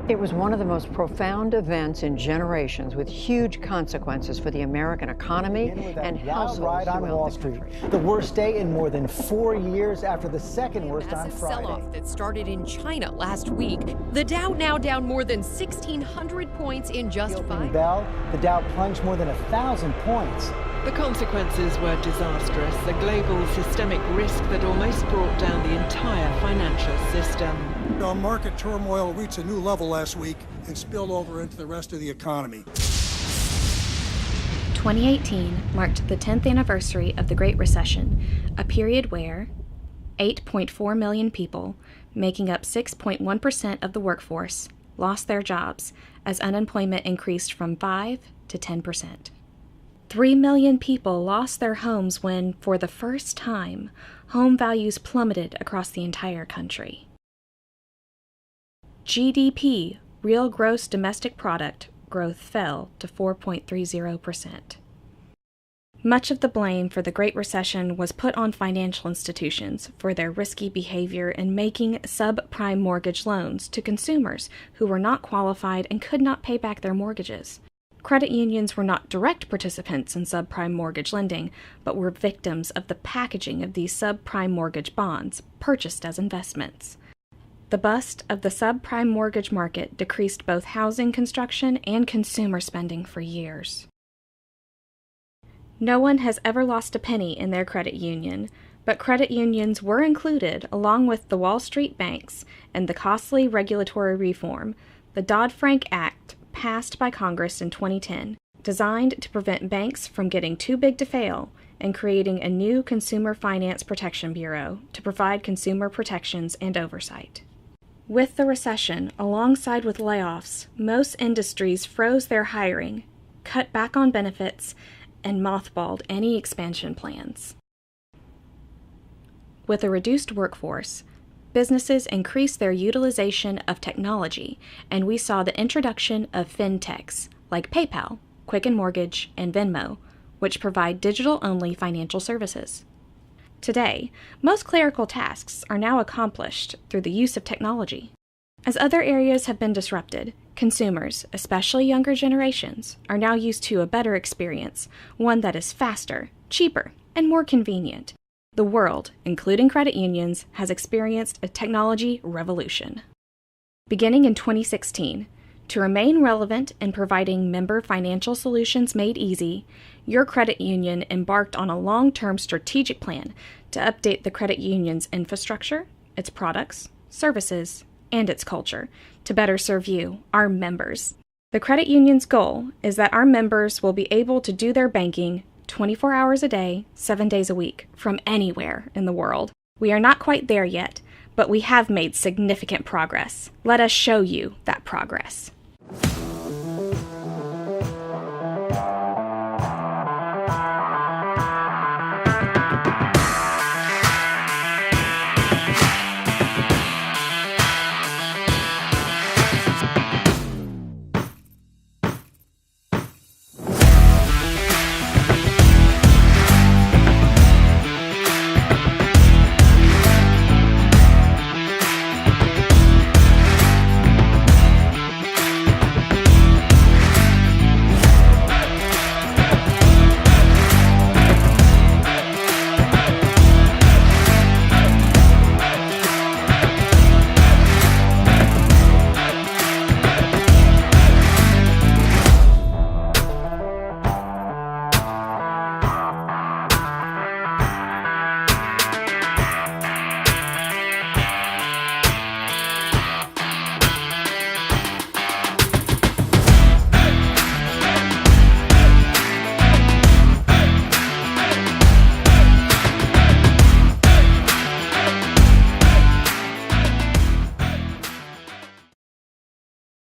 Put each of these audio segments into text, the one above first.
It was one of the most profound events in generations, with huge consequences for the American economy and households ride on Wall Street. The worst day in more than 4 years after the second worst on Friday. Sell-off that started in China last week. The Dow now down more than 1,600 points in just 5 Bell, the Dow plunged more than 1,000 points. The consequences were disastrous, a global systemic risk that almost brought down the entire financial system. Market turmoil reached a new level last week and spilled over into the rest of the economy. 2018 marked the 10th anniversary of the Great Recession, a period where 8.4 million people, making up 6.1% of the workforce, lost their jobs as unemployment increased from 5 to 10%. 3 million people lost their homes when, for the first time, home values plummeted across the entire country. GDP, real gross domestic product, growth fell to 4.30%. Much of the blame for the Great Recession was put on financial institutions for their risky behavior in making subprime mortgage loans to consumers who were not qualified and could not pay back their mortgages. Credit unions were not direct participants in subprime mortgage lending, but were victims of the packaging of these subprime mortgage bonds purchased as investments. The bust of the subprime mortgage market decreased both housing construction and consumer spending for years. No one has ever lost a penny in their credit union, but credit unions were included along with the Wall Street banks in the costly regulatory reform, the Dodd-Frank Act, passed by Congress in 2010, designed to prevent banks from getting too big to fail and creating a new Consumer Finance Protection Bureau to provide consumer protections and oversight. With the recession, alongside with layoffs, most industries froze their hiring, cut back on benefits, and mothballed any expansion plans. With a reduced workforce, businesses increased their utilization of technology, and we saw the introduction of fintechs like PayPal, Quicken Mortgage, and Venmo, which provide digital-only financial services. Today, most clerical tasks are now accomplished through the use of technology. As other areas have been disrupted, consumers, especially younger generations, are now used to a better experience, one that is faster, cheaper, and more convenient. The world, including credit unions, has experienced a technology revolution. Beginning in 2016, to remain relevant in providing member financial solutions made easy, your credit union embarked on a long-term strategic plan to update the credit union's infrastructure, its products, services, and its culture to better serve you, our members. The credit union's goal is that our members will be able to do their banking 24 hours a day, 7 days a week, from anywhere in the world. We are not quite there yet, but we have made significant progress. Let us show you that progress.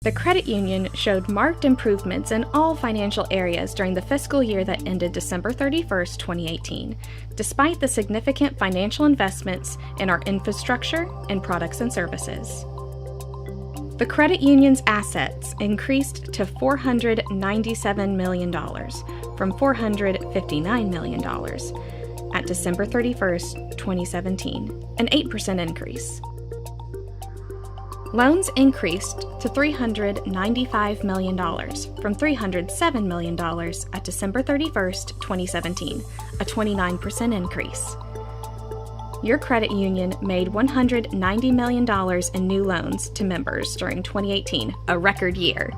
The credit union showed marked improvements in all financial areas during the fiscal year that ended December 31st, 2018, despite the significant financial investments in our infrastructure and products and services. The credit union's assets increased to $497 million from $459 million at December 31st, 2017, an 8% increase. Loans increased to $395 million from $307 million at December 31st, 2017, a 29% increase. Your credit union made $190 million in new loans to members during 2018, a record year.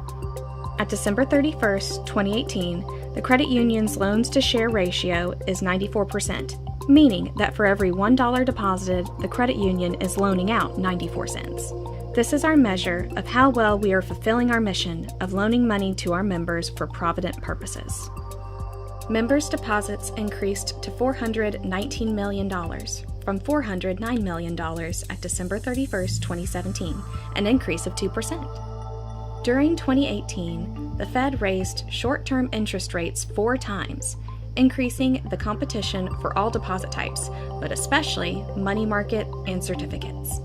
At December 31st, 2018, the credit union's loans-to-share ratio is 94%, meaning that for every $1 deposited, the credit union is loaning out 94 cents. This is our measure of how well we are fulfilling our mission of loaning money to our members for provident purposes. Members' deposits increased to $419 million from $409 million at December 31st, 2017, an increase of 2%. During 2018, the Fed raised short-term interest rates 4 times, increasing the competition for all deposit types, but especially money market and certificates.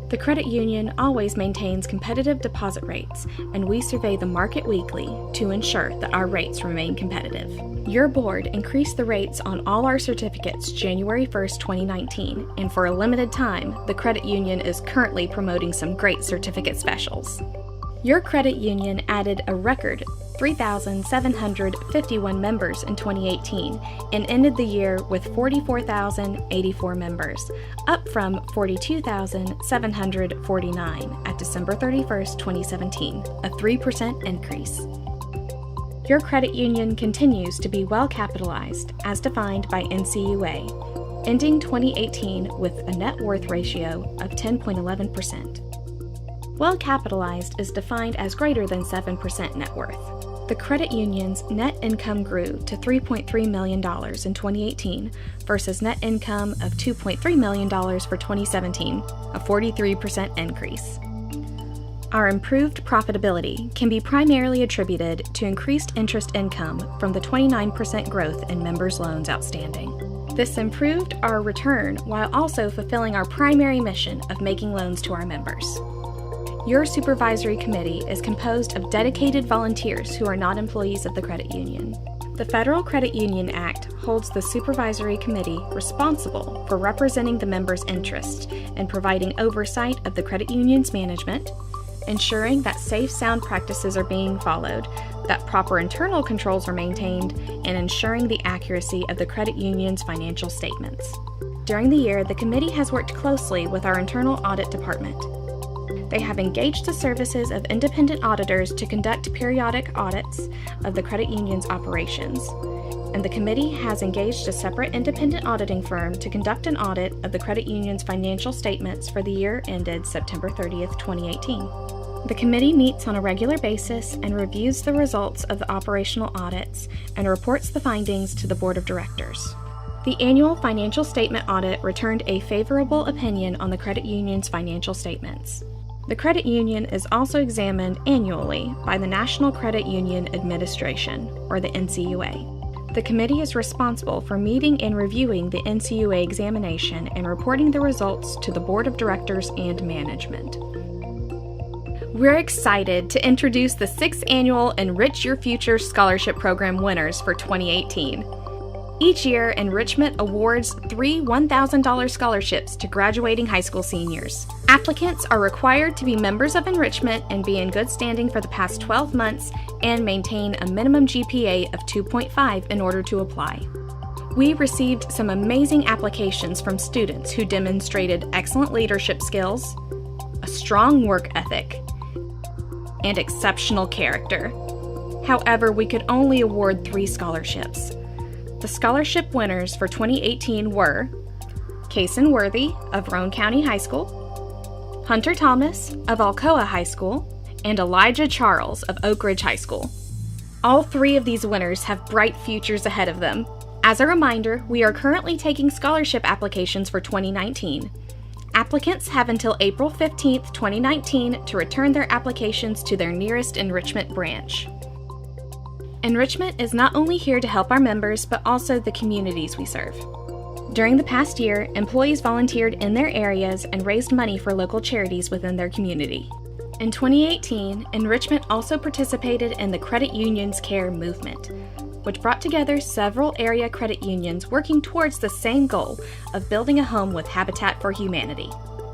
The credit union always maintains competitive deposit rates, and we survey the market weekly to ensure that our rates remain competitive. Your board increased the rates on all our certificates January 1st, 2019, and for a limited time, the credit union is currently promoting some great certificate specials. Your credit union added a record 3,751 members in 2018 and ended the year with 44,084 members, up from 42,749 at December 31st, 2017, a 3% increase. Your credit union continues to be well capitalized as defined by NCUA, ending 2018 with a net worth ratio of 10.11%. Well capitalized is defined as greater than 7% net worth. The credit union's net income grew to $3.3 million in 2018 versus net income of $2.3 million for 2017, a 43% increase. Our improved profitability can be primarily attributed to increased interest income from the 29% growth in members' loans outstanding. This improved our return while also fulfilling our primary mission of making loans to our members. Your supervisory committee is composed of dedicated volunteers who are not employees of the credit union. The Federal Credit Union Act holds the supervisory committee responsible for representing the members' interests and providing oversight of the credit union's management, ensuring that safe, sound practices are being followed, that proper internal controls are maintained, and ensuring the accuracy of the credit union's financial statements. During the year, the committee has worked closely with our internal audit department. They have engaged the services of independent auditors to conduct periodic audits of the credit union's operations, and the committee has engaged a separate independent auditing firm to conduct an audit of the credit union's financial statements for the year ended September 30th, 2018. The committee meets on a regular basis and reviews the results of the operational audits and reports the findings to the board of directors. The annual financial statement audit returned a favorable opinion on the credit union's financial statements. The credit union is also examined annually by the National Credit Union Administration, or the NCUA. The committee is responsible for meeting and reviewing the NCUA examination and reporting the results to the board of directors and management. We're excited to introduce the 6th annual Enrich Your Future Scholarship Program winners for 2018. Each year, Enrichment awards 3 $1,000 scholarships to graduating high school seniors. Applicants are required to be members of Enrichment and be in good standing for the past 12 months and maintain a minimum GPA of 2.5 in order to apply. We received some amazing applications from students who demonstrated excellent leadership skills, a strong work ethic, and exceptional character. However, we could only award 3 scholarships. The scholarship winners for 2018 were Kason Worthy of Roane County High School, Hunter Thomas of Alcoa High School, and Elijah Charles of Oak Ridge High School. All 3 of these winners have bright futures ahead of them. As a reminder, we are currently taking scholarship applications for 2019. Applicants have until April 15th, 2019 to return their applications to their nearest Enrichment branch. Enrichment is not only here to help our members, but also the communities we serve. During the past year, employees volunteered in their areas and raised money for local charities within their community. In 2018, Enrichment also participated in the Credit Unions Care movement, which brought together several area credit unions working towards the same goal of building a home with Habitat for Humanity.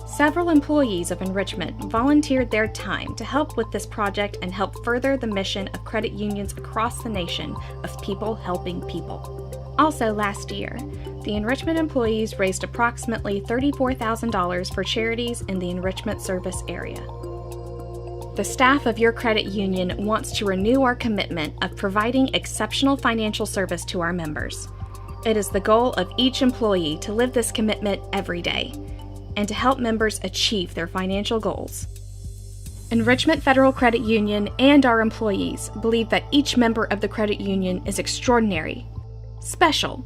Several employees of Enrichment volunteered their time to help with this project and help further the mission of credit unions across the nation of people helping people. Also last year, the Enrichment employees raised approximately $34,000 for charities in the Enrichment service area. The staff of your credit union wants to renew our commitment of providing exceptional financial service to our members. It is the goal of each employee to live this commitment every day and to help members achieve their financial goals. Enrichment Federal Credit Union and our employees believe that each member of the credit union is extraordinary, special,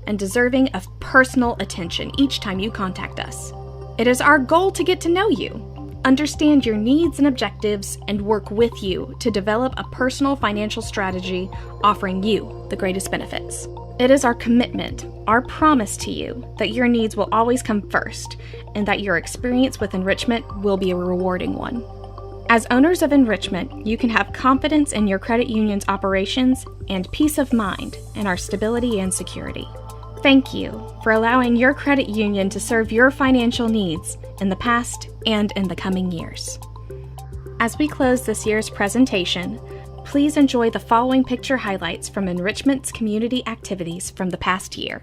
and deserving of personal attention each time you contact us. It is our goal to get to know you, understand your needs and objectives, and work with you to develop a personal financial strategy offering you the greatest benefits. It is our commitment, our promise to you, that your needs will always come first, and that your experience with Enrichment will be a rewarding one. As owners of Enrichment, you can have confidence in your credit union's operations and peace of mind in our stability and security. Thank you for allowing your credit union to serve your financial needs in the past and in the coming years. As we close this year's presentation, please enjoy the following picture highlights from Enrichment's community activities from the past year.